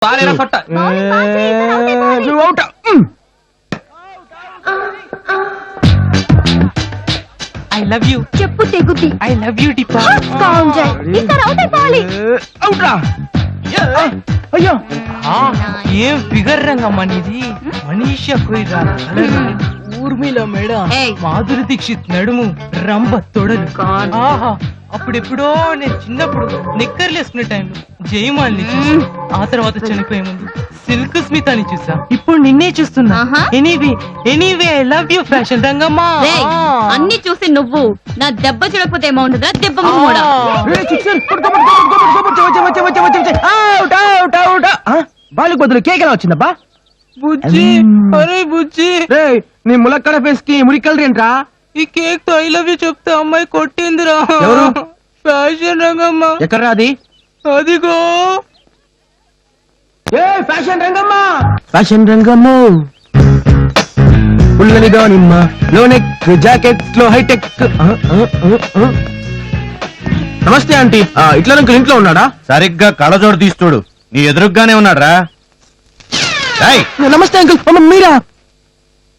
పారేరా పట్ట. నువ్వు out. I love you. చెప్పు తెగుద్ది. ఐ లవ్ యూ డిపా. ఈసారి అవుట్ అయిపోవాలి. అవుట్ రా. అయ్యో ఏం ఫిగర్ రంగమ్మా నీది. మనీషా కొయిరా ఊర్మిళ మేడ, మాధురి దీక్షిత్ నడుము, రంభ తొడలు. ఆహా అప్పుడెప్పుడో నేను చిన్నప్పుడు నిక్కర్లు వేసుకునే టైంలో జయమాలిని చూసా. ఆ తర్వాత చనిపోయే ముందు సిల్క్ స్మితాని చూసా. ఇప్పుడు నిన్నే చూస్తున్నా. Anyway I love you fashion Rangamma. అన్ని చూసి నువ్వు నా దెబ్బ చూడకపోతే ఏమవుతుందా? దెబ్బ కూడా బాలుకు బదులు కేక్ ఎలా వచ్చిందబ్బా? బుజ్జి, అరే బుజ్జి, నీ ములక్కడ ఫేస్ కి మురికలరేంట్రా? ఈ కేక్ తో ఐ లవ్ యూ చెప్తే అమ్మాయి కొట్టిందిరా. ఎవరు? ఫ్యాషన్ రంగమ్మ. ఎక్కడ అది? అదిగో ఫ్యాషన్ రంగమ్మ. ఫ్యాషన్ రంగమ్మ పుల్లనిగా నిమ్మ లోనెక్ జాకెట్ లో హైటెక్. నమస్తే ఆంటీ. ఇట్లా నాకు ఇంట్లో ఉన్నాడా? సరిగ్గా కళ్ళజోడు తీస్తుడు నీ ఎదురుగ్గానే ఉన్నాడ్రా. నమస్తే అంకుల్. మీరా?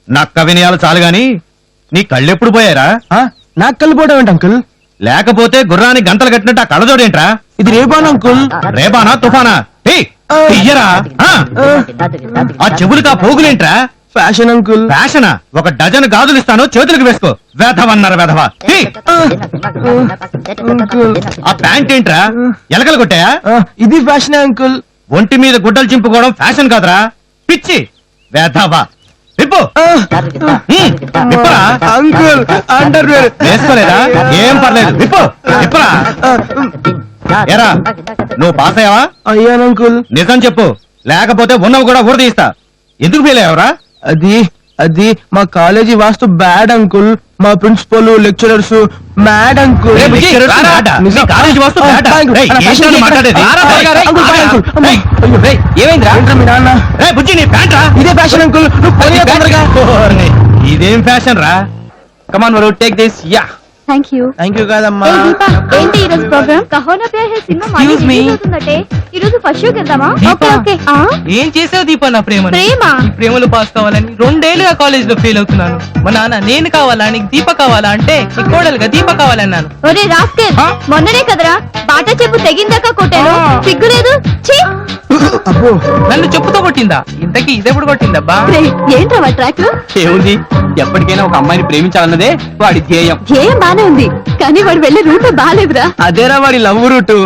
నక్క వినయాలు చాలు గాని నీ కళ్ళెప్పుడు పోయారా? నాకు కళ్ళు పోవడం ఏంటి అంకుల్? లేకపోతే గుర్రాన్ని గంటలు కట్టినట్టు ఆ కళ్ళజోడేంట్రా? ఇది రేపాను అంకుల్. రేపానా తుఫానా? ఇయ్యరా. ఆ చెవులుగా పోగులేంట్రా? Fashion uncle. ఫ్యాషనా? ఒక డజన్ గాజులు ఇస్తాను, చేతులకు వేసుకో. వేధవన్నారు వేధవా. ఆ ప్యాంట్ ఏంట్రా? ఎలకలు కొట్టాయా? ఇది ఫ్యాషన్ అంకుల్. ఒంటి మీద గుడ్డలు చింపుకోవడం ఫ్యాషన్ కాదురా, పిచ్చి వేధవా. విప్పు. విప్పరా అంకుల్. అండర్వేర్ వేసుకోలేదా? ఏం పర్లేదు, విప్పు. విప్పరా. ఎరా నువ్వు పాస్ అయ్యావా? అయ్యాను అంకుల్. నిజం చెప్పు, లేకపోతే ఉన్నవి కూడా ఊరదీస్తా. ఎందుకు ఫెయిల్ అయ్యావరా? అది మా కాలేజీ వాస్తు బ్యాడ్ అంకుల్. మా ప్రిన్సిపల్ లెక్చరర్స్ మ్యాడ్ అంకుల్. ఇదే ఫ్యాషన్ అంకుల్. ఇదేం ఫ్యాషన్ రా? కమాన్ వరు, take this. Yeah thank you. Thank you కాదమ్మా. ఏంటి ఈ రోజు ప్రోగ్రామ్? కహోనా ప్యార్ హై సినిమా మళ్ళీ Excuse me. రిలీజ్ అవుతుందటే. ఈ రోజు ఫస్ట్ షోకి వెళ్దామా? దీపా. ఓకే. ఏం చేసావు దీపా నా ప్రేమ? ప్రేమ? ఈ ప్రేమలో పాస్ కావాలని 2 ఏళ్లుగా కాలేజ్ లో ఫెయిల్ అవుతున్నాను. మా నాన్న నేను కావాలా నీకు దీప కావాలా అంటే నీ కోడలుగా దీప కావాలన్నాను. ఒరే రాస్కెల్, మొన్ననే కదరా బాటా చెప్పు తెగిందాక కొట్టాను. సిగ్గులేదు? ఛీ! అబ్బో నన్ను చెప్పుతో కొట్టిందా? ఇంతకీ ఇదెప్పుడు కొట్టిందబ్బా? రేయ్, ఏంట్రా వా ట్రాక్? ఏముంది, ఎప్పటికైనా ఒక అమ్మాయిని ప్రేమించాలన్నదే వాడి ధ్యేయం. ధ్యేయం బానే ఉంది, కానీ వాడు వెళ్ళే రూట్ బాలేదురా. అదేరా వాడి లవ్ రూటు.